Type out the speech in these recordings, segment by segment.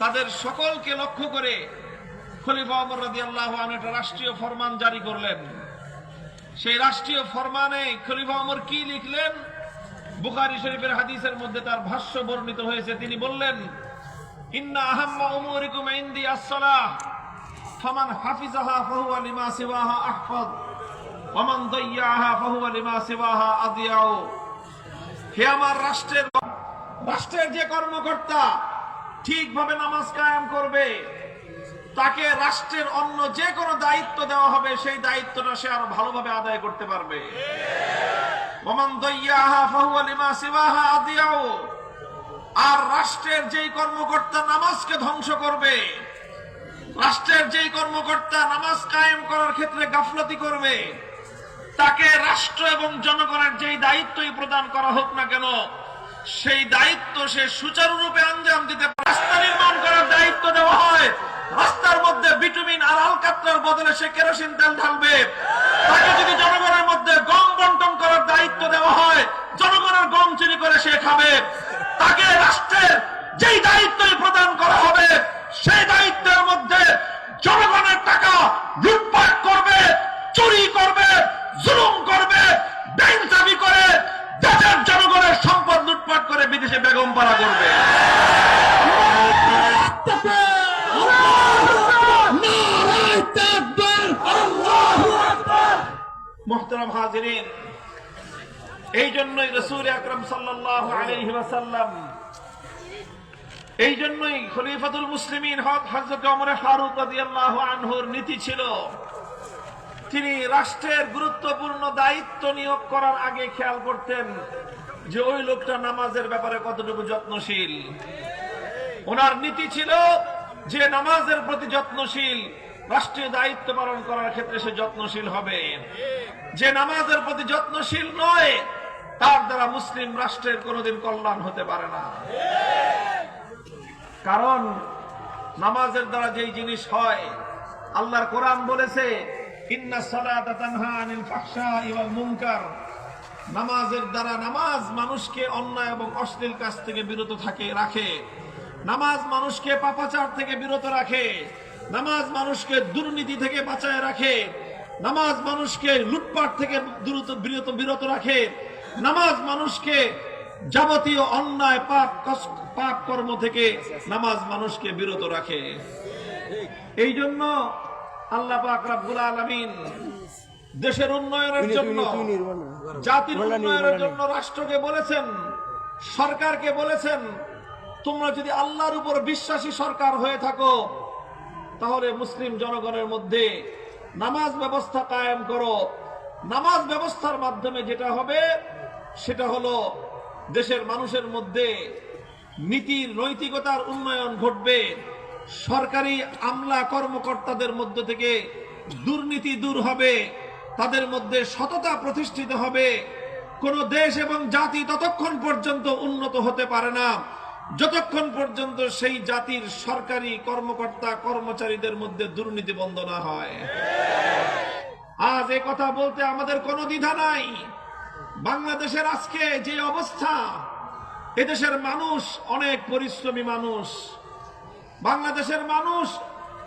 তাদের সকলকে লক্ষ্য করে খলিফা ওমর রাদিয়াল্লাহু আনহু একটা রাষ্ট্রীয় ফরমান জারি করলেন। সেই রাষ্ট্রীয় ফরমানে খলিফা ওমর কি লিখলেন? বুখারী শরীফের হাদিসের মধ্যে তার ভাষ্য বর্ণিত হয়েছে। তিনি বললেন, ইন্না আহাম্মা উমুরিকুম ইনদি আস-সালাহ ফামান হাফিজাহা ফাহুয়া লিমা সিওয়াহা আহফাজ ওয়া মান দাইয়াহা ফাহুয়া লিমা সিওয়াহা আদিয়াউ। হে আমার রাষ্ট্রের যে কর্মকর্তা ঠিকভাবে নামাজ কায়েম করবে, তাকে রাষ্ট্রের অন্য যে কোনো দায়িত্ব দেওয়া হবে, সেই দায়িত্বটা সে আরো ভালোভাবে আদায় করতে পারবে। ওমান দাইয়াহা ফাহুয়া লিমা সিওয়াহা আদিয়াউ। আর রাষ্ট্রের যেই কর্মকর্তা নামাজকে ধ্বংস করবে, রাষ্ট্রের যেই কর্মকর্তা নামাজ কায়েম করার ক্ষেত্রে গাফলতি করবে, তাকে রাষ্ট্র এবং জনগণের যেই দায়িত্বই প্রদান করা হোক না কেন, সেই দায়িত্ব সে সুচারুরূপে আঞ্জাম দিতে পারে। রাস্তা নির্মাণ করার দায়িত্ব দেওয়া হয়, রাস্তার মধ্যে বিটুমিন আর আলকাতরার বদলে সে কেরোসিন তেল ঢালবে। তাকে যদি জনগণের মধ্যে গম বন্টন করার দায়িত্ব দেওয়া হয়, জনগণের গম চুরি করে সে খাবে। তাকে রাষ্ট্রের যেই দায়িত্বই প্রদান করা হবে, সেই দায়িত্বের মধ্যে জনগণের টাকা লুটপাট করবে, চুরি করবে, জুলুম করবে, বেইনসাফি করে দেশের জনগণের সম্পদ লুটপাট করে বিদেশে বেগম পাড়া করবে। মুহতারাম হাজিরিন, এই জন্যই রাসূল আকরাম সাল্লাল্লাহু আলাইহি ওয়াসাল্লাম, এই জন্যই খলিফাতুল মুসলিমিন হযরত ওমর ফারুক রাদিয়াল্লাহু আনহুর নীতি ছিল, তিনি রাষ্ট্রের গুরুত্বপূর্ণ দায়িত্ব নিয়োগ করার আগে খেয়াল করতেন যে ওই লোকটা নামাজের ব্যাপারে কতটুকু যত্নশীল। ওনার নীতি ছিল যে নামাজের প্রতি যত্নশীল, রাষ্ট্রীয় দায়িত্ব পালন করার ক্ষেত্রে সে যত্নশীল হবে। যে নামাজের প্রতি যত্নশীল নয়, তার দ্বারা মুসলিম রাষ্ট্রের কোনোদিন কল্যাণ হতে পারে না। কারণ নামাজের দ্বারা যেই জিনিস হয়, আল্লাহর কোরআন বলেছে, ইন্নাস সালাতা তানহা আনিল ফাহশাই ওয়াল মুনকার। নামাজের দ্বারা, নামাজ মানুষকে অন্যায় এবং অশ্লীল কাজ থেকে বিরত রাখে। নামাজ মানুষকে পাপাচার থেকে বিরত রাখে। নামাজ মানুষকে দুর্নীতি থেকে বাঁচায় রাখে। নামাজ মানুষকে লুটপাট থেকে বিরত রাখে। নামাজ মানুষকে যাবতীয় অন্যায় পাপ কর্ম থেকে নামাজ মানুষকে বিরত রাখে। এই জন্য আল্লাহ পাক রব্বুল আলামিন দেশের উন্নয়নের জন্য, জাতির উন্নয়নের জন্য রাষ্ট্রকে বলেছেন, সরকারকে বলেছেন, তোমরা যদি আল্লাহর উপর বিশ্বাসী সরকার হয়ে থাকো, তাহলে মুসলিম জনগণের মধ্যে নামাজ ব্যবস্থা কায়েম করো। নামাজ ব্যবস্থার মাধ্যমে যেটা হবে সেটা হলো দেশের মানুষের মধ্যে নীতির, নৈতিকতার উন্নয়ন ঘটবে। সরকারি আমলা কর্মকর্তাদের মধ্য থেকে দুর্নীতি দূর হবে, তাদের মধ্যে সততা প্রতিষ্ঠিত হবে। কোন দেশ এবং জাতি ততক্ষণ পর্যন্ত উন্নত হতে পারে না যতক্ষণ পর্যন্ত সেই জাতির সরকারি কর্মকর্তা কর্মচারীদের মধ্যে দুর্নীতি বন্ধ না হয়। আজ এ কথা বলতে আমাদের কোনো দ্বিধা নাই। বাংলাদেশের আজকে যে অবস্থা, এদেশের মানুষ অনেক পরিশ্রমী মানুষ, বাংলাদেশের মানুষ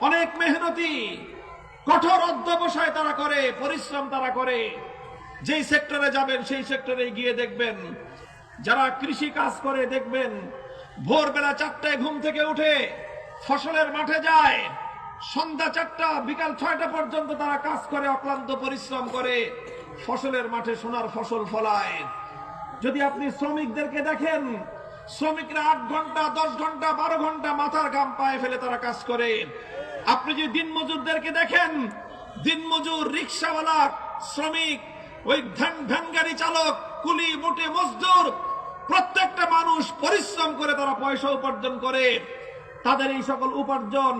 অনেক মেহনতি, কঠোর অধ্যবসায় তারা করে, পরিশ্রম তারা করে। যেই সেক্টরে যাবেন সেই সেক্টরে গিয়ে দেখবেন, যারা কৃষি কাজ করে দেখবেন ভোরবেলা 4টায় ঘুম থেকে উঠে ফসলের মাঠে যায়, সন্ধ্যা 4টা বিকাল 6টা পর্যন্ত তারা কাজ করে, অক্লান্ত পরিশ্রম করে ফসলের মাঠে সোনার ফসল ফলায়। যদি আপনি শ্রমিকদেরকে দেখেন, শ্রমিকরা 8 ঘন্টা 10 ঘন্টা 12 ঘন্টা মাথার ঘাম পায়ে ফেলে তারা কাজ করে। আপনি যদি দিনমজুরদেরকে দেখেন, দিনমজুর, রিক্সাওয়ালা, শ্রমিক, ওই ভ্যান গাড়ি চালক, কুলি, মুটে মজদুর, প্রত্যেকটা মানুষ পরিশ্রম করে তারা পয়সা উপার্জন করে। তাদের এই সকল উপার্জন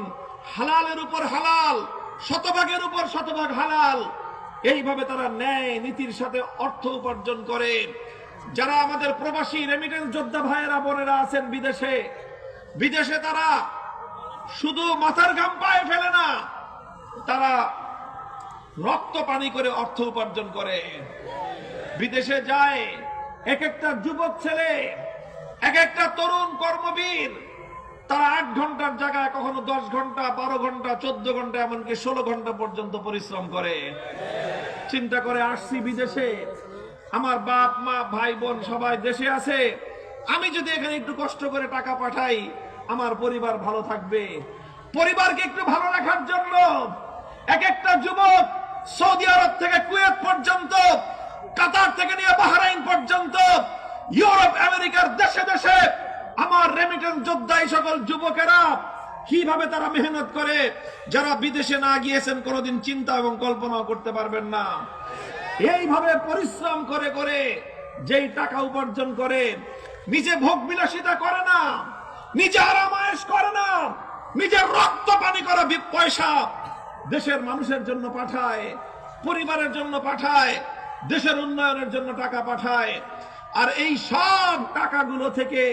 হালালের উপর হালাল, শতভাগের উপর শতভাগ হালাল, এইভাবে তারা ন্যায় নীতির সাথে অর্থ উপার্জন করে। যারা আমাদের প্রবাসী রেমিটেন্স যোদ্ধা ভাইয়েরা বোনেরা আছেন বিদেশে, তারা শুধু মাথার ঘাম পায়ে ফেলে না, তারা রক্ত পানি করে অর্থ উপার্জন করে। বিদেশে যায় এক একটা যুবক ছেলে, এক একটা তরুণ কর্মবীর, তারা 8 ঘন্টার জায়গায় কখনো 10 ঘন্টা, 12 ঘন্টা, 14 ঘন্টা, এমনকি 16 ঘন্টা পর্যন্ত পরিশ্রম করে। চিন্তা করে আসছি বিদেশে, আমার বাপ মা ভাই বোন সবাই দেশে আছে, আমি যদি এখানে একটু কষ্ট করে টাকা পাঠাই আমার পরিবার ভালো থাকবে। পরিবারকে একটু ভালো রাখার জন্য এক একটা যুবক সৌদি আরব থেকে কুয়েত পর্যন্ত, কাতার থেকে নিয়ে বাহরাইন পর্যন্ত, ইউরোপ আমেরিকার দেশে দেশে আমার রেমিটেন্স যোদ্ধা এই সকল যুবকেরা কিভাবে তারা মেহনত করে, যারা বিদেশে না গিয়েছেন কোনোদিন চিন্তা এবং কল্পনা করতে পারবেন না। এইভাবে পরিশ্রম করে করে যেই টাকা উপার্জন করে, নিজে ভোগ বিলাসিতা করে না, নিজে আরামায়েশ করে না, নিজের রক্ত পানি করা পয়সা দেশের মানুষের জন্য পাঠায়, পরিবারের জন্য পাঠায়, দেশের উন্নয়নের জন্য টাকা পাঠায়। আর এই সব টাকাগুলো থেকে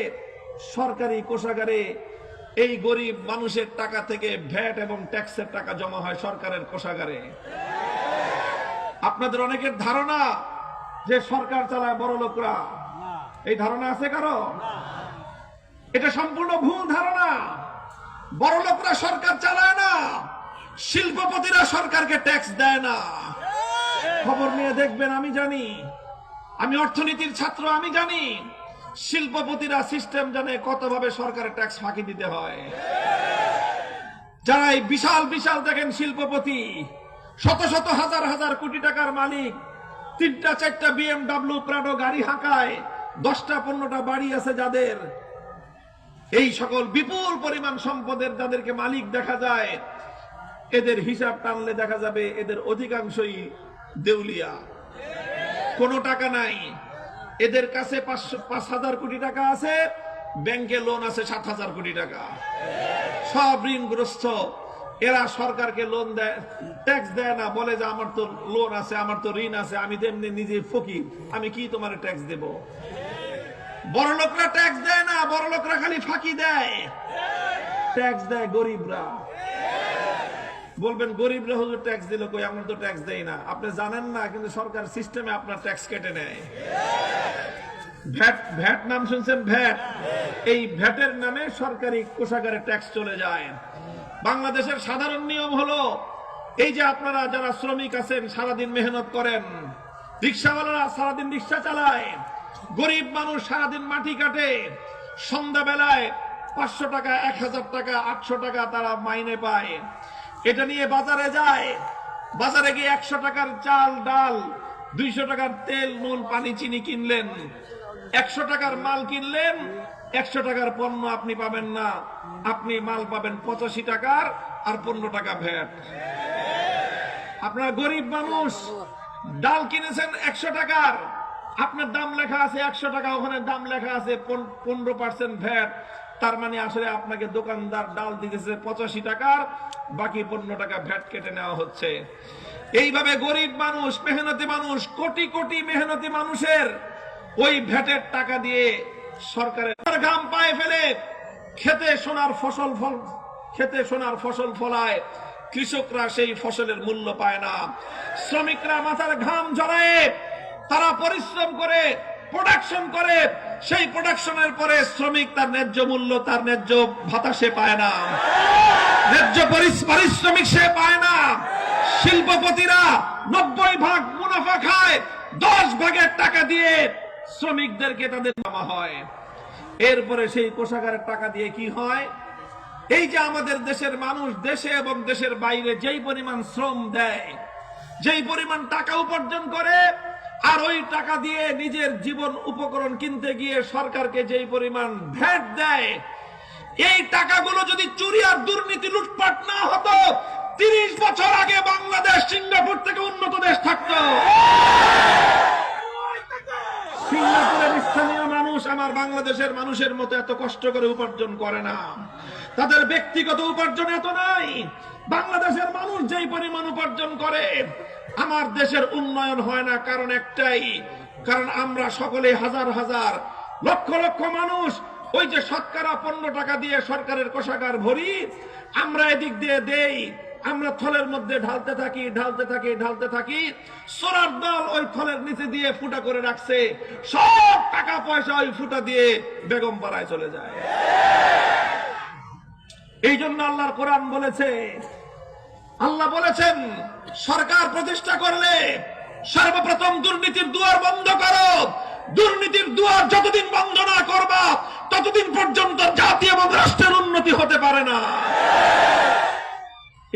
সরকারি কোষাগারে এই গরিব মানুষের টাকা থেকে ভ্যাট এবং ট্যাক্সের টাকা জমা হয় সরকারের কোষাগারে। আপনাদের অনেকের ধারণা যে সরকার চালায় বড় লোকরা, এই ধারণা আছে কারো? এটা সম্পূর্ণ ভুল ধারণা। বড় লোকরা সরকার চালায় না, শিল্পপতিরা সরকারকে ট্যাক্স দেয় না। খবর নিয়ে দেখবেন, আমি জানি, আমি অর্থনীতির ছাত্র, আমি জানি শিল্পপতিরা সিস্টেম জানে কতভাবে সরকারের ট্যাক্স ফাঁকি দিতে হয়। যারা এই বিশাল বিশাল দেখেন শিল্পপতি, শত শত হাজার হাজার কোটি টাকার মালিক, 3টা 4টা BMW প্রাডো গাড়ি হাঁকায়, 10টা 15টা বাড়ি আছে যাদের, এই সকল বিপুল পরিমাণ সম্পদের যাদেরকে মালিক দেখা যায়, এদের হিসাব টানলে দেখা যাবে এদের অধিকাংশই দেউলিয়া, কোনো টাকা নাই। এদের কাছে 5,000 কোটি টাকা আছে, ব্যাংকে লোন আছে 7,000 কোটি টাকা, সব ঋণগ্রস্ত। এরা সরকারকে লোন দেয়, ট্যাক্স দেয় না, বলে যে আমার তো লোন আছে, আমার তো ঋণ আছে, আমি তো এমনি নিজে ফকির, আমি কি তোমার ট্যাক্স দেব? বড় লোকরা ট্যাক্স দেয় না, বড় লোকরা খালি ফাঁকি দেয়, ট্যাক্স দেয় গরিবরা। বলবেন গরিবরা হুজুর ট্যাক্স দিল কই, আমরা তো ট্যাক্স দেই না। আপনি জানেন না, কিন্তু সরকার সিস্টেমে আপনার ট্যাক্স কেটে নেয়। ভ্যাট, ভ্যাট নাম শুনছেন? ভ্যাট, এই ভ্যাটের নামে সরকারি কোষাগারে ট্যাক্স চলে যায়। বাংলাদেশের সাধারণ নিয়ম হলো, এই যে আপনারা যারা শ্রমিক আছেন, সারাদিন মেহনত করেন, রিক্সাওয়ালারা সারাদিন রিক্সা চালায়, গরিব মানুষ সারাদিন মাটি কাটে, সন্ধ্যাবেলায় 500 টাকা, 1000 টাকা, 800 টাকা তারা মাইনে পায়। এটা নিয়ে বাজারে যায়, বাজারে গিয়ে 100 টাকার চাল ডাল, 200 টাকার তেল নুন পানি চিনি কিনলেন, 100 টাকার মাল কিনলেন, 100 টাকার পণ্য আপনি পাবেন না, আপনি মাল পাবেন 85 টাকার, আর 15 টাকা ভ্যাট। আপনার গরিব মানুষ ডাল কিনেছেন 100 টাকার, আপনার দাম লেখা আছে 100 টাকা, ওখানে দাম লেখা আছে 15% ভ্যাট। তার মানে আসলে আপনাকে দোকানদার ডাল দিতেছে 85 টাকার, বাকি 15 টাকা ভ্যাট কেটে নেওয়া হচ্ছে। এইভাবে গরিব মানুষ, মেহনতি মানুষ, কোটি কোটি মেহনতি মানুষের ওই ভ্যাটের টাকা দিয়ে সরকারের ঘাম পায়ে ফেলে খেতে সোনার ফসল ফলায়, কৃষকরা সেই ফসলের মূল্য পায় না। শ্রমিকরা মাথার ঘাম ঝরায়, তারা পরিশ্রম করে, প্রোডাকশন করে, সেই প্রোডাকশনের পরে শ্রমিক তার ন্যায্য মূল্য, তার ন্যায্য ভাতা সে পায় না, ন্যায্য পারিশ্রমিক সে পায় না। শিল্পপতিরা 90 ভাগ মুনাফা খায়, 10 ভাগের টাকা দিয়ে শ্রমিকদেরকে তাদের জমা হয়। এরপরে সেই কোষাগারের টাকা দিয়ে কি হয়? এই যে আমাদের দেশের মানুষ দেশে এবং দেশের বাইরে যেই পরিমাণ শ্রম দেয়, যেই পরিমাণ টাকা উপার্জন করে, আর ওই টাকা দিয়ে নিজের জীবন উপকরণ কিনতে গিয়ে সরকারকে যেই পরিমাণ ভ্যাট দেয়, এই টাকাগুলো যদি চুরি আর দুর্নীতি লুটপাট না হতো, 30 বছর আগে বাংলাদেশ সিঙ্গাপুর থেকে উন্নত দেশ থাকতো। সিঙ্গাপুরের স্থানীয় মানুষ আমার বাংলাদেশের মানুষের মতো এত কষ্ট করে উপার্জন করে না, তাদের ব্যক্তিগত উপার্জন এত নাই। বাংলাদেশের মানুষ যেই পরিমাণ উপার্জন করে, আমার দেশের উন্নয়ন হয় না। কারণ একটাই, কারণ আমরা সকলে হাজার হাজার লক্ষ লক্ষ মানুষ ওই যে শতকরা 15 টাকা দিয়ে সরকারের কোষাগার ভরি, আমরা এদিক দিয়ে দেই, আমরা থলের মধ্যে ঢালতে থাকি। সোনার দল ওই থলের নিচে দিয়ে ফুটা করে রাখছে, সব টাকা পয়সা ওই ফুটা দিয়ে বেগম পাড়ায় চলে যায়। এই জন্য আল্লাহর কোরআন বলেছে, আল্লাহ বলেছেন সরকার প্রতিষ্ঠা করলে সর্বপ্রথম দুর্নীতির দুয়ার বন্ধ করো। দুর্নীতির দুয়ার যতদিন বন্ধ না করবা ততদিন পর্যন্ত জাতি এবং রাষ্ট্রের উন্নতি হতে পারে না।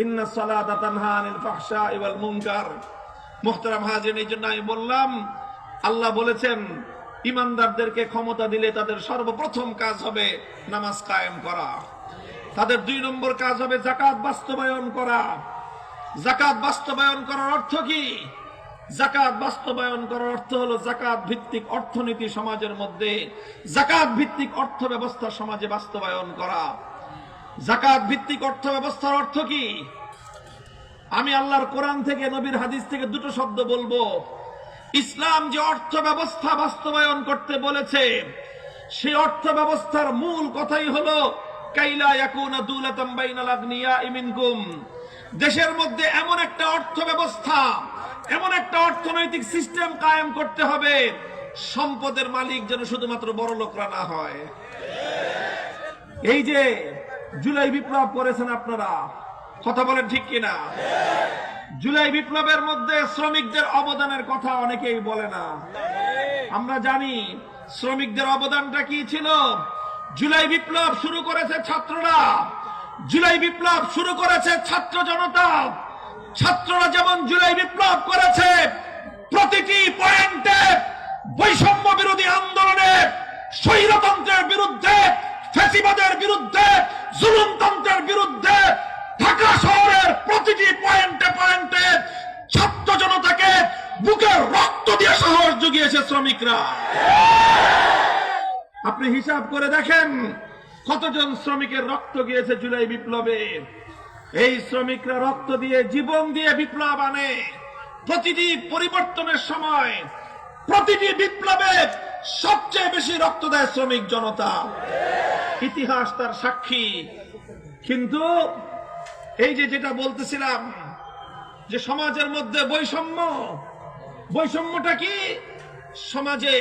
ইন্নাস সালাতা তানহা আনিল ফাহশাই ওয়াল মুনকার। মুহতারাম হাজিরিন, এই জন্য আমি বললাম আল্লাহ বলেছেন ইমানদারদেরকে ক্ষমতা দিলে তাদের সর্বপ্রথম কাজ হবে নামাজ কায়েম করা। তাদের 2 নম্বর কাজ হবে যাকাত বাস্তবায়ন করা। যাকাত বাস্তবায়ন করার অর্থ কি? যাকাত বাস্তবায়ন করার অর্থ হলো যাকাত ভিত্তিক অর্থনীতি সমাজের মধ্যে, যাকাত ভিত্তিক অর্থ ব্যবস্থা সমাজে বাস্তবায়ন করা। যাকাত ভিত্তিক অর্থ ব্যবস্থার অর্থ কি? আমি আল্লাহর কোরআন থেকে নবীর হাদিস থেকে 2টো শব্দ বলবো। ইসলাম যে অর্থ ব্যবস্থা বাস্তবায়ন করতে বলেছে সেই অর্থ ব্যবস্থার মূল কথাই হলো কাইলা ইয়াকুনা দুলাতাম বাইনাল আগনিয়াই মিনকুম। দেশের মধ্যে এমন একটা অর্থ ব্যবস্থা, এমন একটা অর্থনৈতিক সিস্টেম কায়েম করতে হবে সম্পদের মালিক যেন শুধুমাত্র বড় লোকরা না হয়। এই যে জুলাই বিপ্লব করেছেন আপনারা, কথা বলেন ঠিক কিনা? জুলাই বিপ্লবের মধ্যে শ্রমিকদের অবদানের কথা অনেকেই বলে না। আমরা জানি শ্রমিকদের অবদানটা কি ছিল। জুলাই বিপ্লব শুরু করেছে ছাত্ররা, জুলাই বিপ্লব শুরু করেছে ছাত্র জনতা। ছাত্ররা যেমন জুলাই বিপ্লব করেছে, প্রতিটি পয়েন্টে বৈষম্য বিরোধী আন্দোলনে, স্বৈরতন্ত্রের বিরুদ্ধে, ফ্যাসিবাদের বিরুদ্ধে, জুলুমতন্ত্রের বিরুদ্ধে ঢাকা শহরের প্রতিটি পয়েন্টে পয়েন্টে ছাত্র জনতাকে বুকের রক্ত দিয়ে সাহস জুগিয়েছে শ্রমিকরা। আপনি হিসাব করে দেখেন কতজন শ্রমিকের রক্ত গিয়েছে জুলাই বিপ্লবে। এই শ্রমিকরা রক্ত দিয়ে, জীবন দিয়ে বিপ্লব আনে। প্রতিটি পরিবর্তনের সময়, প্রতিটি বিপ্লবে সবচেয়ে বেশি রক্ত দেয় শ্রমিক জনতা। ইতিহাস তার সাক্ষী। কিন্তু এই যে যেটা বলতেছিলাম যে সমাজের মধ্যে বৈষম্য, বৈষম্যটা কি? সমাজে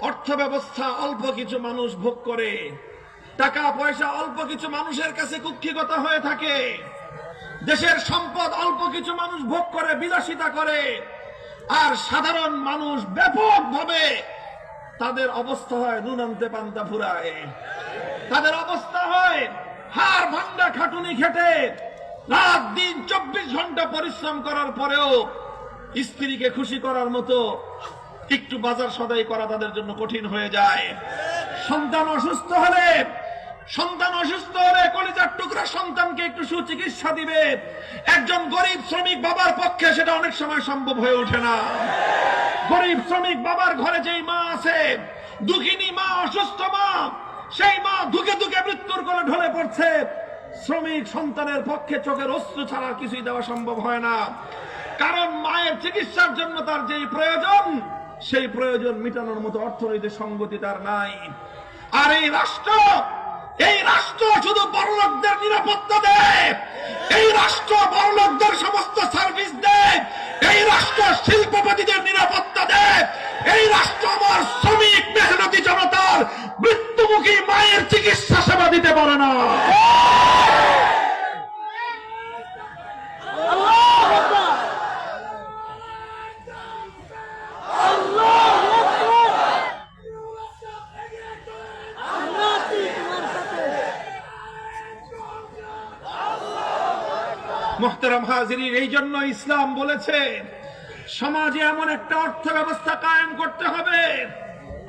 অর্থ ব্যবস্থা অল্প কিছু মানুষ ভোগ করে, টাকা পয়সা অল্প কিছু মানুষের কাছে কুক্ষিগত হয়ে থাকে, দেশের সম্পদ অল্প কিছু মানুষ ভোগ করে, বিলাসিতা করে, আর সাধারণ মানুষ ব্যাপকভাবে তাদের অবস্থা হয় নুন আনতে পান্তা ফুরায়। তাদের অবস্থা হয় হাড় ভাঙ্গা খাটুনি খেটে রাত দিন 24 ঘন্টা পরিশ্রম করার পরেও স্ত্রীকে খুশি করার মতো একটু বাজার সদাই করা তাদের জন্য কঠিন হয়ে যায়। সন্তান অসুস্থ হলে কলিজার টুকরা সন্তানকে একটু সুচিকিৎসা দিবে একজন গরিব শ্রমিক বাবার পক্ষে সেটা অনেক সময় সম্ভব হয়ে ওঠে না। গরিব শ্রমিক বাবার ঘরে যেই মা আছে, দুঃখিনী মা, অসুস্থ মা, সেই মা ধুকে ধুকে মৃত্যুর কোলে ঢলে পড়ছে। শ্রমিক সন্তানের পক্ষে চোখের অশ্রু ছাড়া কিছুই দেওয়া সম্ভব হয় না, কারণ মায়ের চিকিৎসার জন্য তার যেই প্রয়োজন সেই প্রয়োজন মিটানোর মতো অর্থনৈতিক সঙ্গতি তার নাই। আর এই রাষ্ট্র শুধু বড়লোকদের নিরাপত্তা দেয়, এই রাষ্ট্র বড়লোকদের সমস্ত সার্ভিস দেয়, এই রাষ্ট্র শিল্পপতিদের নিরাপত্তা দেয়, এই রাষ্ট্র আমার শ্রমিক মেহনতি জনতার মৃত্যুমুখী মায়ের চিকিৎসা সেবা দিতে পারে না। মুহতারাম হাজিরিন, এই জন্য ইসলাম বলেছে সমাজে এমন একটা অর্থ ব্যবস্থা কায়েম করতে হবে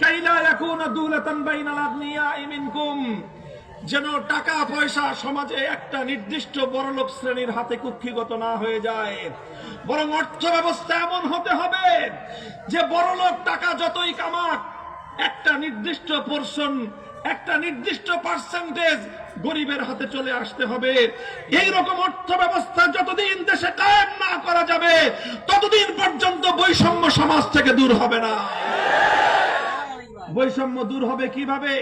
কাইলা ইয়াকুনা দুলাতান বাইনাল আগনিয়াই মিনকুম, যেন টাকা পয়সা সমাজে একটা নির্দিষ্ট বড়লোক শ্রেণীর হাতে কুক্ষিগত না হয়ে যায়, বরং অর্থ ব্যবস্থা এমন হতে হবে যে বড়লোক টাকা যতই কামাক একটা নির্দিষ্ট পোরশন, একটা নির্দিষ্ট পার্সেন্টেজ গরিবের হাতে চলে আসতে হবে। এই রকম অর্থ ব্যবস্থা যতদিন দেশে কায়েম না করা যাবে ততদিন পর্যন্ত বৈষম্য সমাজ থেকে দূর হবে না। বৈষম্য দূর হবে কিভাবে?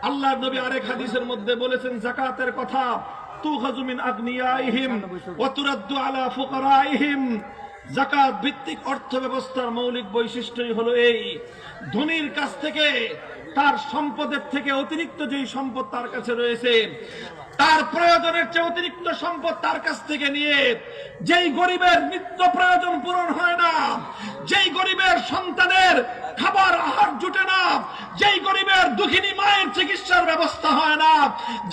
আল্লাহর নবী আরেক হাদিসের মধ্যে বলেছেন যাকাতের কথা, তুখাযু মিন আগনিয়াইহিম ওয়া তুরাদ্দু আলা ফুকারাইহিম। যাকাত ভিত্তিক অর্থ ব্যবস্থার মৌলিক বৈশিষ্ট্যই হলো এই, ধনীর কাছ থেকে, তার সম্পদের থেকে অতিরিক্ত যেই সম্পদ তার কাছে রয়েছে তার প্রয়োজনের চেয়ে অতিরিক্ত সম্পদ তার কাছ থেকে নিয়ে যেই গরিবের নিত্য প্রয়োজন পূরণ হয় না, যেই গরিবের সন্তানের খাবার আহার জুটে না, যেই গরিবের দুঃখিনী মায়ের চিকিৎসার ব্যবস্থা হয় না,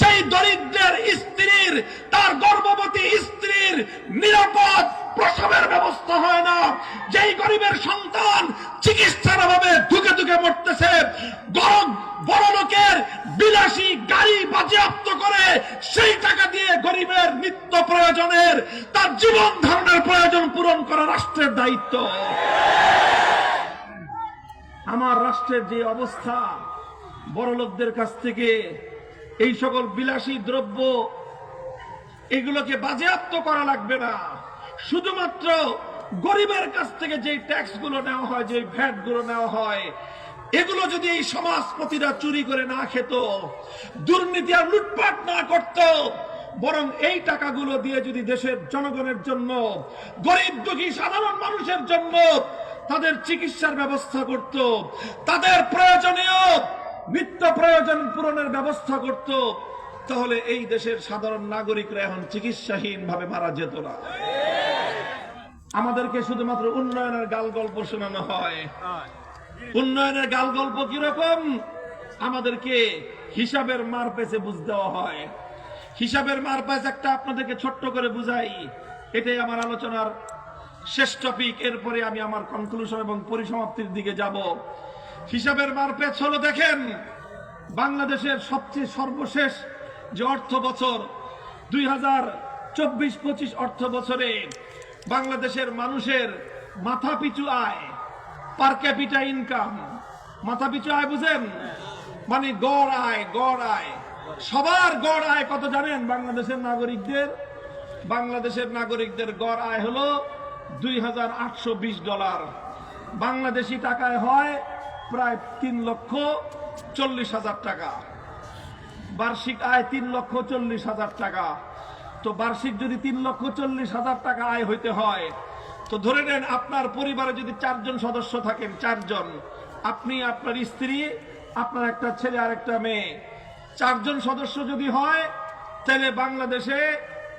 যেই দরিদ্রের স্ত্রীর তার গর্ভবতী স্ত্রীর নিরাপদ প্রসবের ব্যবস্থা হয় না, যেই গরিবের সন্তান চিকিৎসার অভাবে ধুকে ধুকে মরতেছে, বড় লোকের বিলাসী গাড়ি বাজেয়াপ্ত করে সেই টাকা দিয়ে গরিবের নিত্য প্রয়োজনের তার জীবন ধারণের প্রয়োজন পূরণ করা রাষ্ট্রের দায়িত্ব। আমার রাষ্ট্রের যে অবস্থা, বড় লোকদের কাছ থেকে এই সকল বিলাসী দ্রব্য এগুলোকে বাজেয়াপ্ত করা লাগবে না, শুধুমাত্র গরিবের কাছ থেকে যে ট্যাক্স গুলো নেওয়া হয়, যে ভ্যাট গুলো নেওয়া হয়, এগুলো যদি এই সমাজপতিরা চুরি করে না খেত, দুর্নীতি আর লুটপাট না করত, বরং এই টাকাগুলো দিয়ে যদি দেশের জনগণের জন্য, গরিব দুঃখী সাধারণ মানুষের জন্য তাদের চিকিৎসার ব্যবস্থা করত, তাদের প্রয়োজনীয় নিত্য প্রয়োজন পূরণের ব্যবস্থা করত, তাহলে এই দেশের সাধারণ নাগরিকরা এখন চিকিৎসাহীন ভাবে মারা যেত না। আমাদেরকে শুধুমাত্র উন্নয়নের গাল গল্প শোনানো হয়। উন্নয়নের গাল গল্প কিরকম? আমাদেরকে হিসাবের মার পেছে বুঝ দেওয়া হয়। হিসাবের মার পেছে একটা আপনাদেরকে ছোট্ট করে বুঝাই, এটাই আমার আলোচনার শেষ টপিক। এরপরে আমি আমার কনক্লুশন এবং পরিসমাপ্তির দিকে যাব। হিসাবের মার পেছ হলো, দেখেন বাংলাদেশের সবচেয়ে সর্বশেষ যে অর্থ বছর 2024-25 অর্থ বছরে বাংলাদেশের মানুষের মাথা পিছু আয়, পার ক্যাপিটা ইনকাম, মাথা পিছু আয় বুঝেন, মানে গড় আয়, সবার গড় আয় কত জানেন? বাংলাদেশের নাগরিকদের গড় আয় হলো $2,820। বাংলাদেশি টাকায় হয় প্রায় 3,40,000 টাকা। বার্ষিক আয় 3,40,000 টাকা। তো বার্ষিক যদি 3,40,000 টাকা আয় হইতে হয়, তো ধরে নেন আপনার পরিবারে যদি 4 জন সদস্য থাকেন, 4 জন, আপনি, আপনার স্ত্রী, আপনার একটা ছেলে আর একটা মেয়ে, 4 জন সদস্য যদি হয়, তাহলে বাংলাদেশে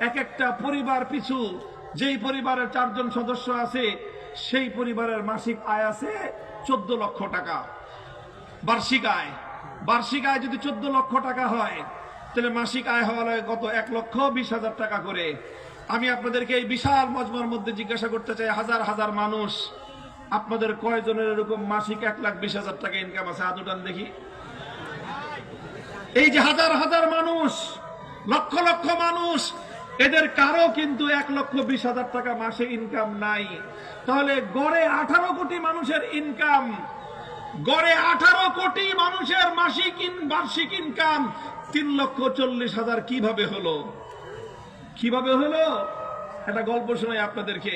এক একটা পরিবার পিছু, যেই পরিবারের 4 জন সদস্য আছে, সেই পরিবারের মাসিক আয় আছে 14 লক্ষ টাকা। বার্ষিক আয় যদি 14 লক্ষ টাকা হয়, তাহলে মাসিক আয় হওয়া লাগে কত? 1,20,000 টাকা করে। আমি আপনাদেরকে এই বিশাল মজমার মধ্যে জিজ্ঞাসা করতে চাই, হাজার হাজার মানুষ, আপনাদের কয়জনের এরকম মাসিক 1,20,000 টাকা ইনকাম আছে? হাত উঠান দেখি। এই যে হাজার হাজার মানুষ, লক্ষ লক্ষ মানুষ, এদের কারো কিন্তু 1,20,000 টাকা মাসে ইনকাম নাই। তাহলে গড়ে 18 কোটি মানুষের ইনকাম, গড়ে 18 কোটি মানুষের বার্ষিক ইনকাম 3,40,000 কিভাবে হলো? একটা গল্প শোনাই আপনাদেরকে।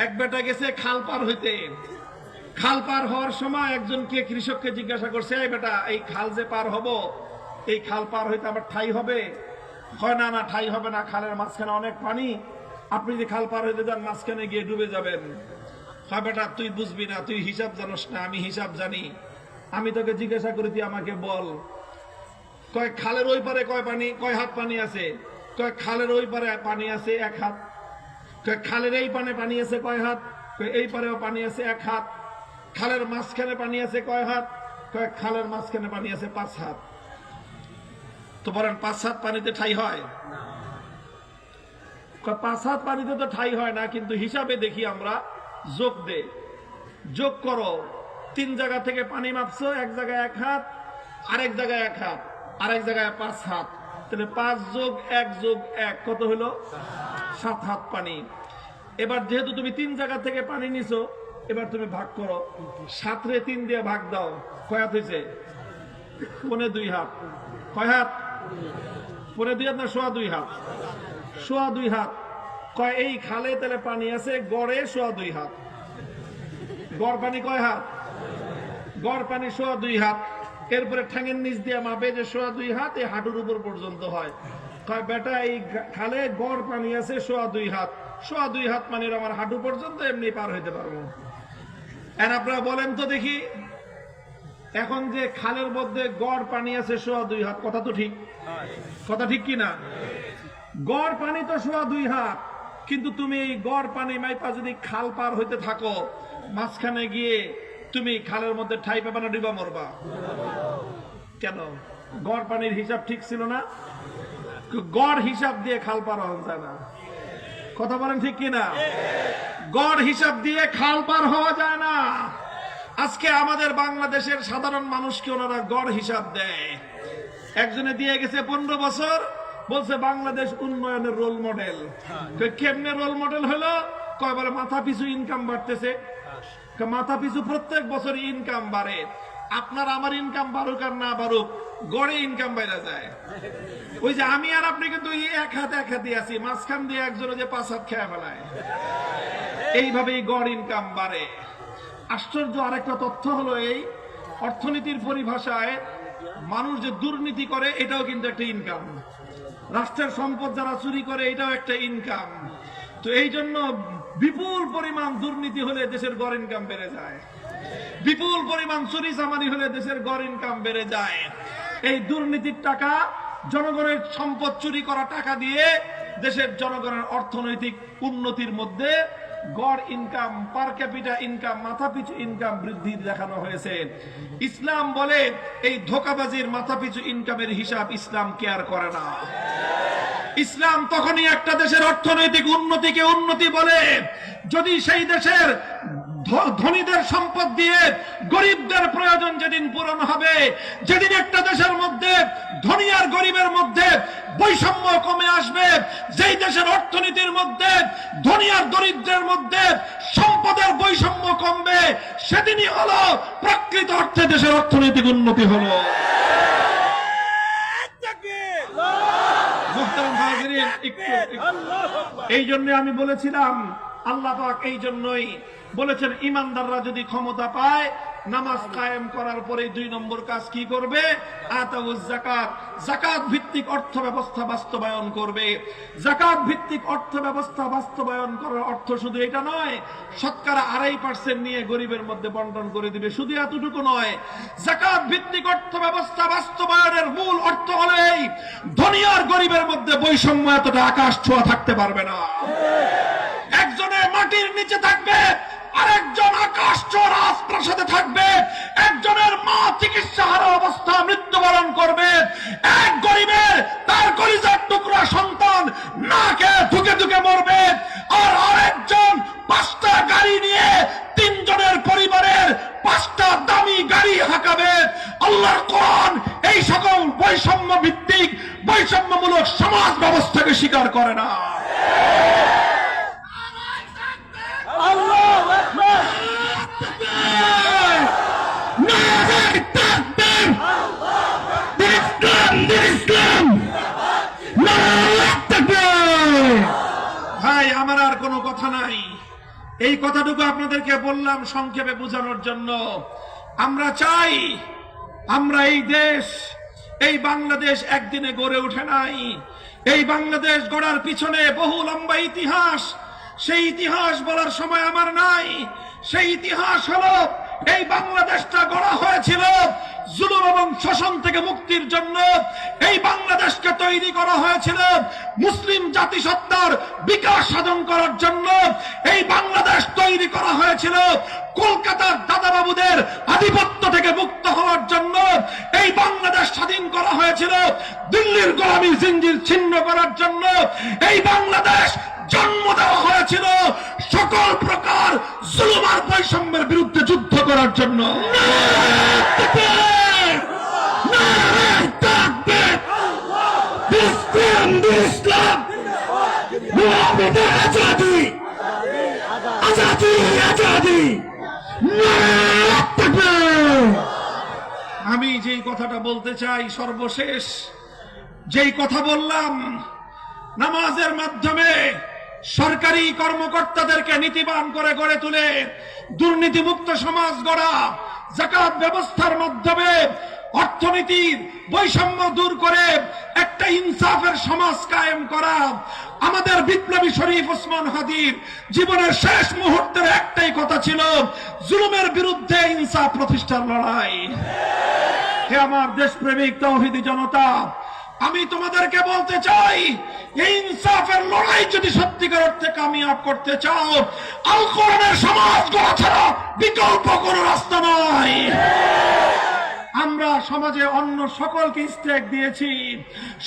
এক বেটা গেছে খাল পার হইতে। খাল পার হওয়ার সময় একজনকে, কৃষককে জিজ্ঞাসা করছে, এই বেটা, এই খাল যে পার হব, এই খাল পার হইতে আমার ঠাই হবে? হয় না, না ঠাই হবে না, খালের মাঝখানে অনেক পানি, আপনি যে খাল পার হইতে যান মাঝখানে গিয়ে ডুবে যাবেন। হয় বেটা, তুই বুঝবি না, তুই হিসাব জানোস না, আমি হিসাব জানি, আমি তোকে জিজ্ঞাসা করি, তুই আমাকে বল, কয় খালের ওই পারে কয় হাত পানি আছে? কয় খালের ওই পারে পানি আছে 1 হাত। কয় খালের এই পানে পানি আছে কয় হাত? কয় এই পারেও পানি আছে 1 হাত। খালের মাঝখানে পানি আছে কয় হাত? কয় খালের মাঝখানে পানি আছে 5 হাত। তো বলেন 5 হাত পানিতে ঠাই হয়? 5 হাত পানিতে তো ঠাই হয় না, কিন্তু হিসাবে দেখি আমরা, যোগ করো, 3 জায়গা থেকে পানি মাপছো, এক জায়গায় 1 হাত, আরেক জায়গায় 1 হাত, আরেক জায়গায় 5 হাত, তাহলে 5 যোগ 1 যোগ 1 কত হলো? 7 হাত পানি। এবার যেহেতু তুমি 3 জায়গা থেকে পানি নিছো, এবার তুমি ভাগ করো, 7 রে 3 দিয়ে ভাগ দাও, কয় হাত হয়েছে? 2.25 হাত। কয় হাত? 2.25 হাত না 2.25 হাত? 2.25 হাত। কয় এই খালে তাহলে পানি আছে গড়ে 2.25 হাত। গড় পানি কয় হাত? গড় পানি 2.25 হাত। এরপরে ঠ্যাঙের নিচ দিয়ে মাপে যে 2.25 হাত, এই হাঁটুর উপর পর্যন্ত হয়। কয় বেটা, এই খালে গড় পানি আছে 2.25 হাত, 2.25 হাত পানির আমার হাঁটু পর্যন্ত এমনি পার হইতে পারবো। এখন আপনারা বলেন তো দেখি, এখন যে খালের মধ্যে গড় পানি আছে 2.5 হাত, কথা তো ঠিক, কথা ঠিক কি না? গড় পানি তো 2.5 হাত, কিন্তু তুমি এই গড় পানি মাইপা যদি খাল পার হইতে থাকো, মাঝখানে গিয়ে তুমি খালের মধ্যে ঠাই পাবা না ডিবা মরবা? কেন? গড় পানির হিসাব ঠিক ছিল না? গড় হিসাব দিয়ে খাল পার হওয়া যায় না, কথা বলেন ঠিক কিনা? গড় হিসাব দিয়ে খাল পার হওয়া যায় না। আজকে আমাদের বাংলাদেশের সাধারণ মানুষকে ওনারা গড় হিসাব দেয়। একজনে দিয়ে গেছে 15 বছর, বলছে বাংলাদেশ উন্নয়নের রোল মডেল। কেমনে রোল মডেল হলো? কয় বলে মাথা পিছু ইনকাম বাড়তেছে। মাথা পিছু প্রত্যেক বছর ইনকাম বাড়ে। আপনার আমার ইনকাম বাড়ুক আর না বাড়ুক, গড়ে ইনকাম বাইরে যায়। ওই যে আমি আর আপনি কিন্তু এক হাতে আছি, মাঝখান দিয়ে একজনে যে 5 হাত খেয়ে ফেলায়, এইভাবেই গড় ইনকাম বাড়ে। আশ্চর্য আরেকটা তথ্য হলো, এই অর্থনীতির পরিভাষায় মানুষ যে দুর্নীতি করে এটাও কিন্তু একটা ইনকাম। রাষ্ট্রের সম্পদ যারা চুরি করে এটাও একটা ইনকাম। তো এই জন্য বিপুল পরিমাণ দুর্নীতি হলে দেশের গড় ইনকাম বেড়ে যায়, বিপুল পরিমাণ চুরি চামারি হলে দেশের গড় ইনকাম বেড়ে যায়। এই দুর্নীতির টাকা, জনগণের সম্পদ চুরি করা টাকা দিয়ে দেশের জনগণের অর্থনৈতিক উন্নতির মধ্যে গড় ইনকাম, পার ক্যাপিটা ইনকাম, মাথাপিছু ইনকাম বৃদ্ধি দেখানো হয়েছে। ইসলাম বলে এই ধোঁকাবাজির মাথাপিছু ইনকামের হিসাব ইসলাম কেয়ার করে না। ইসলাম তখনই একটা দেশের অর্থনৈতিক উন্নতিকে উন্নতি বলে যদি সেই দেশের ধনীদের সম্পদ দিয়ে গরিবদের প্রয়োজন যেদিন পূরণ হবে, যেদিন একটা দেশের মধ্যে ধনী আর গরিবের মধ্যে বৈষম্য কমে আসবে, যেই দেশের অর্থনীতির মধ্যে ধনী আর দরিদ্রের মধ্যে সম্পদের বৈষম্য কমবে, সেদিনই হলো প্রকৃত অর্থে দেশের অর্থনৈতিক উন্নতি হলো। এই জন্য আমি বলেছিলাম, আল্লাহ পাক এই জন্যই বলেছেন ইমানদাররা যদি ক্ষমতা পায়, নামাজ কায়েম করার পরে 2 নম্বর কাজ কি করবে? আতাউজ যাকাত, যাকাত ভিত্তিক অর্থ ব্যবস্থা বাস্তবায়ন করবে। যাকাত ভিত্তিক অর্থ ব্যবস্থা বাস্তবায়ন করার অর্থ শুধু এটা নয়, শতকরা 2.5% নিয়ে গরিবের মধ্যে বন্টন করে দিবে, শুধু এতটুকু নয়। যাকাত ভিত্তিক অর্থ ব্যবস্থা বাস্তবায়নের মূল অর্থ হলো এই, ধনী আর গরিবের মধ্যে বৈষম্য এতটা আকাশ ছোঁয়া থাকতে পারবে না। একজনের মাটির নিচে থাকবে, আরেকজন আকাশ ছোঁয়া রাজপ্রাসাদে থাকবে। একজনের মা চিকিৎসাহারা অবস্থা মৃত্যুবরণ করবে, এক গরিবের তার কলিজার টুকরা সন্তান না খেয়ে ধুকে ধুকে মরবে, আর আরেকজন 5টা গাড়ি নিয়ে 3 জনের পরিবারের 5টা দামি গাড়ি হাঁকাবে। আল্লাহর কোরআন এই সকল বৈষম্য ভিত্তিক বৈষম্যমূলক সমাজ ব্যবস্থাকে স্বীকার করে না। ভাই, আমার আর কোনো কথা নাই, এই কথাটুকু আপনাদেরকে বললাম সংক্ষেপে বোঝানোর জন্য। আমরা চাই, আমরা এই দেশ, এই বাংলাদেশ একদিনে গড়ে ওঠে নাই। এই বাংলাদেশ গড়ার পিছনে বহু লম্বা ইতিহাস। সেই ইতিহাস বলার সময় আমার নাই। সেই ইতিহাস হলো, এই বাংলাদেশটা গড়া হয়েছিল জুলুম এবং শোষণ থেকে মুক্তির জন্য। এই বাংলাদেশকে তৈরি করা হয়েছিল মুসলিম জাতিসত্তার বিকাশ সাধন করার জন্য। এই বাংলাদেশ তৈরি করা হয়েছিল কলকাতার দাদাবাবুদের আধিপত্য থেকে মুক্ত হওয়ার জন্য। এই বাংলাদেশ স্বাধীন করা হয়েছিল দিল্লির গোলামী জিঞ্জির ছিন্ন করার জন্য। এই বাংলাদেশ জন্ম দেওয়া হয়েছিল সকল প্রকার জুলুম আর বৈষম্যের বিরুদ্ধে যুদ্ধ করার জন্য। আমি যেই কথাটা বলতে চাই, সর্বশেষ যেই কথা বললাম, নামাজের মাধ্যমে সরকারি কর্মকর্তাদেরকে নীতিবান করে গড়ে তুলে দুর্নীতিমুক্ত সমাজ গড়া, যাকাত ব্যবস্থার মাধ্যমে অর্থনীতির বৈষম্য দূর করে একটা ইনসাফের সমাজ কায়েম করা। আমাদের বিপ্লবী শরীফ ওসমান হাদির জীবনের শেষ মুহূর্তের একটাই কথা ছিল, জুলুমের বিরুদ্ধে ইনসাফ প্রতিষ্ঠার লড়াই। হে আমার দেশপ্রেমিক তাওহীদি জনতা, আমি তোমাদেরকে বলতে চাই, এই ইনসাফের লড়াই যদি সত্যিকার অর্থে কামিয়াব করতে চাও, আল কোরআনের সমাজ গড়া ছাড়া বিকল্প কোনো রাস্তা নাই। আমরা সমাজে অন্য সকলকে স্টেক দিয়েছি।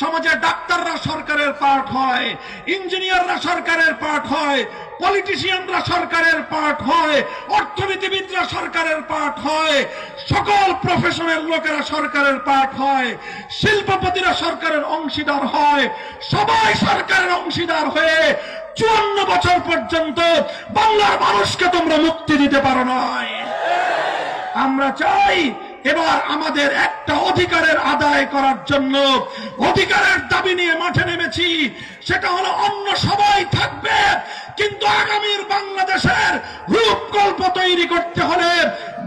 সমাজে ডাক্তাররা সরকারের পার্ট হয়, ইঞ্জিনিয়াররা সরকারের পার্ট হয়, পলিটিশিয়ানরা সরকারের পার্ট হয়, অর্থনীতিবিদরা সরকারের পার্ট হয়, সকল প্রফেশনের লোকেরা সরকারের পার্ট হয়, শিল্পপতিরা সরকারের অংশীদার হয়। সবাই সরকারের অংশীদার হয়ে 54 বছর পর্যন্ত বাংলার মানুষকে তোমরা মুক্তি দিতে পারো নাই। আমরা চাই এবার আমাদের একটা অধিকারের আদায় করার জন্য অধিকারের দাবি নিয়ে মাঠে নেমেছি। সেটা হলো অন্য সবাই থাকবে, কিন্তু আগামীর বাংলাদেশের রূপকল্প তৈরি করতে হলে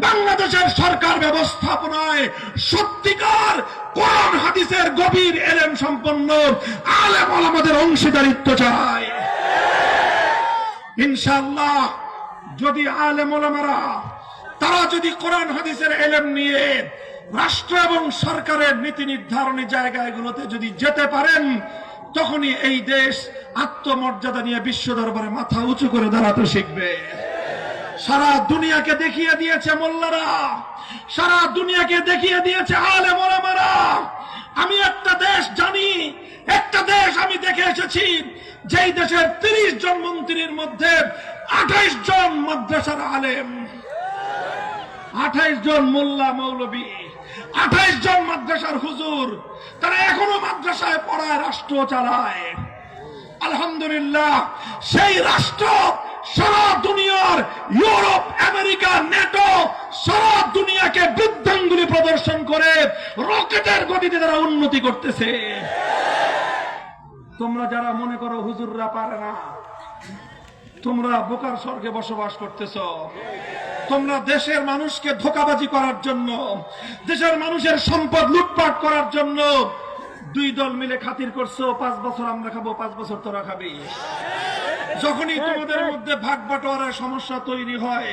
বাংলাদেশের সরকার ব্যবস্থাপনায় সত্যিকার কোরআন হাদিসের গভীর এলেম সম্পন্ন আলেম ওলামাদের অংশীদারিত্ব চাই। ইনশাআল্লাহ যদি আলেম ওলামারা তারা যদি কোরআন হাদিসের এলেম নিয়ে রাষ্ট্র এবং সরকারের নীতি নির্ধারণী জায়গাগুলোতে যদি যেতে পারেন, তখনই এই দেশ আত্মমর্যাদা নিয়ে বিশ্ব দরবারে মাথা উঁচু করে দাঁড়াতে শিখবে। সারা দুনিয়াকে দেখিয়ে দিয়েছে মোল্লারা, সারা দুনিয়াকে দেখিয়ে দিয়েছে আলেম ওলামারা। আমি একটা দেশ জানি, একটা দেশ আমি দেখে এসেছি, যেই দেশের 30 জন মন্ত্রীর মধ্যে 28 জন মাদ্রাসার আলেম, 28 জন মোল্লা মৌলবী, 28 জন মাদ্রাসার হুজুর। তারা এখনো মাদ্রাসায় পড়ায়, রাষ্ট্র চালায়। আলহামদুলিল্লাহ, সেই রাষ্ট্র সারা দুনিয়ার ইউরোপ, আমেরিকা, নেটো সারা দুনিয়াকে বৃদ্ধাঙ্গুলি প্রদর্শন করে রকেটের গতিতে তারা উন্নতি করতেছে। তোমরা যারা মনে করো হুজুররা পারে না, তোমরা বোকার স্বর্গে বসবাস করতেছ। তোমরা দেশের মানুষকে ধোঁকাবাজি করার জন্য, দেশের মানুষের সম্পদ লুটপাট করার জন্য 2 দল মিলে খাতির করছো, 5 বছর আমরা খাবো, 5 বছর তোরা খাবি। যখনই তোমাদের মধ্যে ভাগ বাটোয়ারার সমস্যা তৈরি হয়,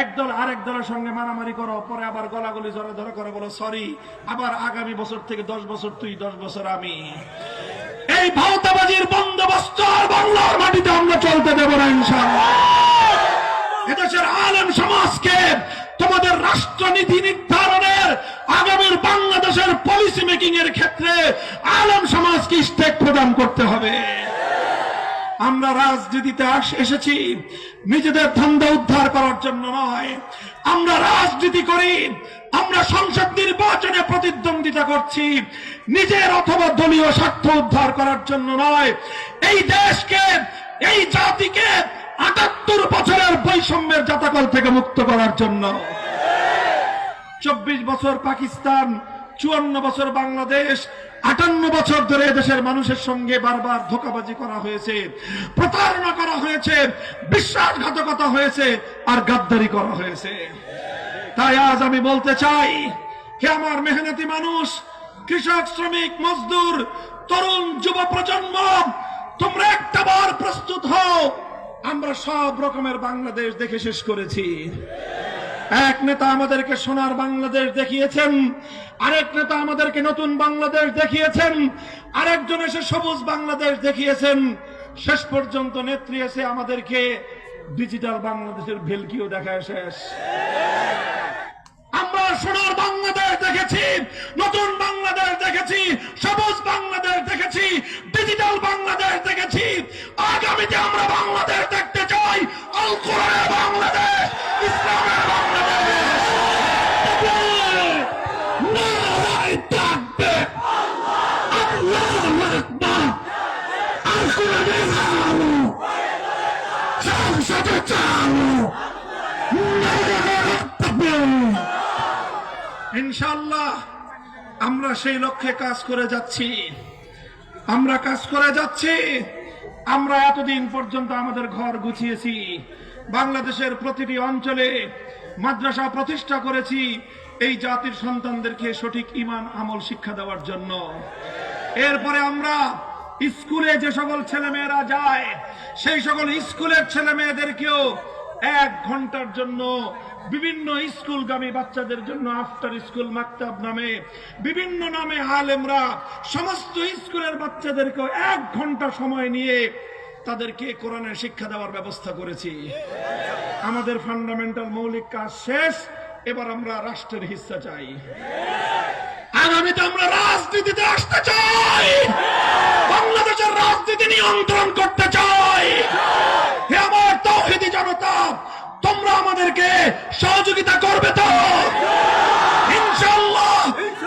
একদল আরেক দলের সঙ্গে মারামারি করো, পরে আবার গলাগলি জড়ে ধরে করে বলো সরি, আবার আগামী বছর থেকে 10 বছর তুই, 10 বছর আমি। এই ভাওতাবাজির বন্দোবস্ত আর বাংলার মাটিতে আমরা চলতে দেব না ইনশাআল্লাহ। এদেশের আলেম সমাজকে তোমাদের রাষ্ট্রনীতি নির্ধারণের, আগামীর বাংলাদেশের পলিসি মেকিং এর ক্ষেত্রে আলেম সমাজকে স্টেক প্রদান করতে হবে। আমরা রাজনীতিতে এসেছি নিজেদের ধান্দা উদ্ধার করার জন্য নয়। আমরা রাজনীতি করি, আমরা সংসদ নির্বাচনে প্রতিদ্বন্দ্বিতা করছি নিজের অথবা দলীয় স্বার্থ উদ্ধার করার জন্য নয়। এই দেশকে, এই জাতিকে 78 বছরের বৈষম্যের জাতাকল থেকে মুক্ত করার জন্য। 24 বছর পাকিস্তান, 54 বছর বাংলাদেশ, 58 বছর ধরে দেশের মানুষের সঙ্গে বারবার ধোঁকাবাজি করা হয়েছে, প্রতারণা করা হয়েছে, বিশ্বাসঘাতকতা হয়েছে, আর গাদ্দারি করা হয়েছে। তাই আজ আমি বলতে চাই, হে আমার মেহনতি মানুষ, কৃষক, শ্রমিক, মজদুর, তরুণ, যুব প্রজন্ম, তোমরা একটাবার প্রস্তুত হও। আমরা সব রকমের বাংলাদেশ দেখে শেষ করেছি। এক নেতা আমাদেরকে সোনার বাংলাদেশ দেখিয়েছেন, আরেক নেতা আমাদেরকে নতুন বাংলাদেশ দেখিয়েছেন, আরেকজন এসে সবুজ বাংলাদেশ দেখিয়েছেন, শেষ পর্যন্ত নেত্রী এসে আমাদেরকে ডিজিটাল বাংলাদেশের ভেলকিও দেখায় শেষ। আমরা সোনার বাংলাদেশ দেখেছি, নতুন বাংলাদেশ দেখেছি, সবুজ বাংলাদেশ দেখেছি, ডিজিটাল বাংলাদেশ দেখেছি। আগামীতে আমরা বাংলাদেশ দেখতে চাই আল কোরআনের বাংলাদেশ, ইসলামের বাংলাদেশ। নারায়ে তাকবীর, আল্লাহু আকবার, আল কোরআনের আলো, সংসদে চালো, নারায়ে তাকবীর। ইনশাআল্লাহ আমরা সেই লক্ষ্যে কাজ করে যাচ্ছি, আমরা কাজ করে যাচ্ছি। আমরা এতদিন পর্যন্ত আমাদের ঘর গুছিয়েছি, বাংলাদেশের প্রতিটি অঞ্চলে মাদ্রাসা প্রতিষ্ঠা করেছি, এই জাতির সন্তানদেরকে সঠিক ঈমান আমল শিক্ষা দেওয়ার জন্য। এরপরে আমরা স্কুলে যে সকল ছেলে মেয়েরা যায় সেই সকল স্কুলের ছেলে মেয়েদেরকেও 1 ঘন্টার জন্য বিভিন্ন স্কুলগামী বাচ্চাদের জন্য আফটার স্কুল মাকতাব নামে বিভিন্ন নামে আলেমরা সমস্ত স্কুলের বাচ্চাদেরকেও 1 ঘন্টা সময় নিয়ে তাদেরকে কোরআনের শিক্ষা দেওয়ার ব্যবস্থা করেছি। আমাদের ফান্ডামেন্টাল মৌলিক কাজ শেষ, এবার আমরা রাষ্ট্রের হিস্সা চাই। আগামীতে আমরা রাজনীতিতে আসতে চাই, বাংলাদেশের রাজনীতি নিয়ন্ত্রণ করতে চাই। হে আমার তাওহীদি জনতা, তোমরা আমাদেরকে সহযোগিতা করবে তো? ইনশাআল্লাহ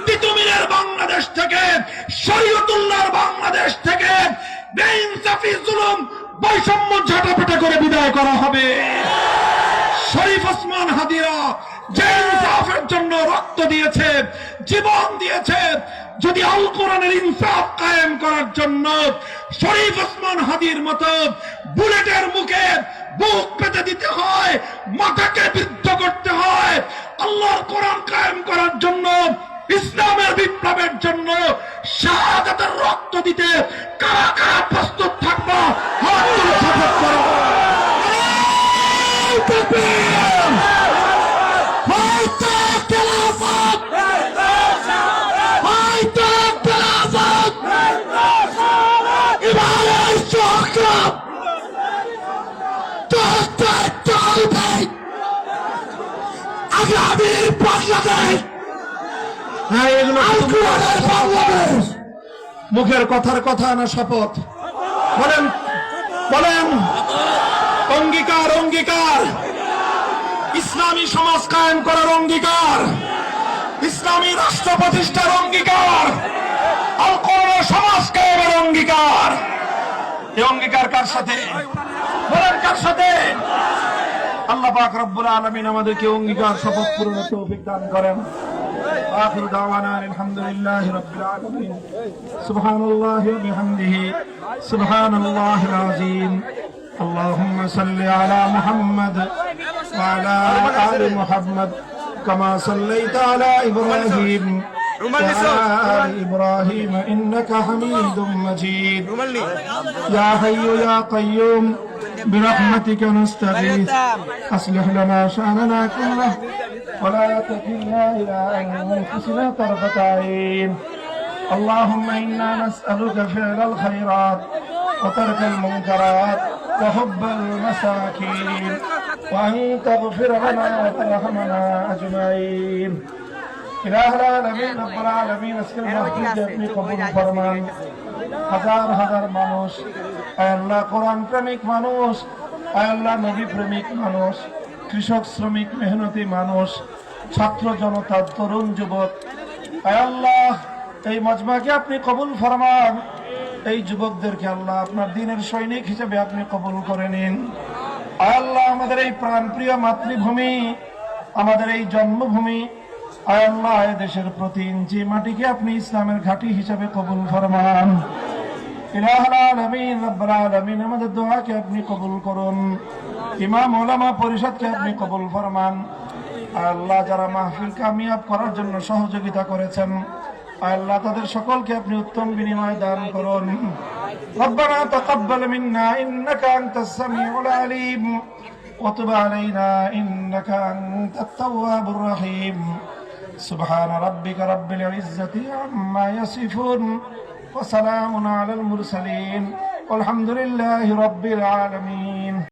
তিতুমিরের বাংলাদেশ থেকে, শরীয়তুল্লাহর বাংলাদেশ থেকে বেইনসাফি, জুলুম, বৈষম্য ঝাঁটাপেটা করে বিদায় করা হবে। শরীফ ওসমান হাদিরা যে ইনসাফের জন্য রক্ত দিয়েছে, জীবন দিয়েছে, যদি আল কোরআনের ইনসাফ কায়েম করার জন্য শরীফ ওসমান হাদির মতো বুলেটের মুখে বুক পেতে দিতে হয়, মাথাকে বিদ্ধ করতে হয়, আল্লাহর কোরআন কায়েম করার জন্য, ইসলামের বিপ্লবের জন্য শাহাদাতের রক্ত দিতে কারা কারা প্রস্তুত থাকবো? হাত তুলে শপথ করো। মুখের কথার কথা না শপথ? বলেন বলেন। অঙ্গীকার অঙ্গীকার, ইসলামী সমাজ কায়েম করার অঙ্গীকার, ইসলামী রাষ্ট্র প্রতিষ্ঠার অঙ্গীকার, আল কোরআনের সমাজ কায়েমের অঙ্গীকার। এই অঙ্গীকার কার সাথে? বলেন কার সাথে? আল্লাহ পাক রব্বুল আলামিন আমাদেরকে অঙ্গীকার শপথ পূরণের তৌফিক দান করেন। آخر دعوانا الحمد لله رب العالمين سبحان الله وبحمده سبحان الله العظيم اللهم صل على محمد وعلى آل محمد كما صليت على إبراهيم وعلى آل إبراهيم إنك حميد مجيد يا حي يا قيوم برحمتك نستغيث أصلح لنا شأننا كله ولا تكلنا إلى أنفسنا طرفة عين اللهم إنا نسألك فعل الخيرات وترك المنكرات وحب المساكين وأن تغفر لنا وترحمنا أجمعين إله العالمين رب العالمين اسكن محفوظ अपनी कबूल फरमान। হাজার হাজার মানুষ, আয় আল্লাহ কোরআন প্রেমিক মানুষ, আয় আল্লাহ নবী প্রেমিক মানুষ, কৃষক শ্রমিক মেহনতি মানুষ, ছাত্র জনতা, তরুণ যুবক, আয় আল্লাহ এই মজমাকে আপনি কবুল ফরমান। এই যুবকদেরকে আল্লাহ আপনার দ্বীনের সৈনিক হিসেবে আপনি কবুল করে নিন। আয় আল্লাহ আমাদের এই প্রাণপ্রিয় মাতৃভূমি, আমাদের এই জন্মভূমি, আয় আল্লাহ এই দেশের প্রতি ইঞ্চি মাটিকে আপনি ইসলামের ঘাঁটি হিসেবে কবুল ফরমান। ইলাহুল আলামিন রব্বুল আলামিন আমাদের দোয়াকে আপনি কবুল করুন। ইমাম ওলামা পরিষদকে আপনি কবুল ফরমান। আল্লাহ যারা মাহফিল কামিয়াব করার জন্য সহযোগিতা করেছেন, আল্লাহ তাদের সকলকে আপনি উত্তম বিনিময় দান করুন। রব্বানা তাকাব্বাল মিন্না ইন্নাকা আনতাস সামিউল আলিম ওয়া তুব আলাইনা ইন্নাকা আনতাত তাওয়াবুর রহিম। সুবহান রাব্বিকা রাব্বিল ইজ্জাতি আম্মা ইয়াসিফুন ওয়া সালামুন আলাল মুরসালিন ওয়ালহামদুলিল্লাহি রাব্বিল আলামিন।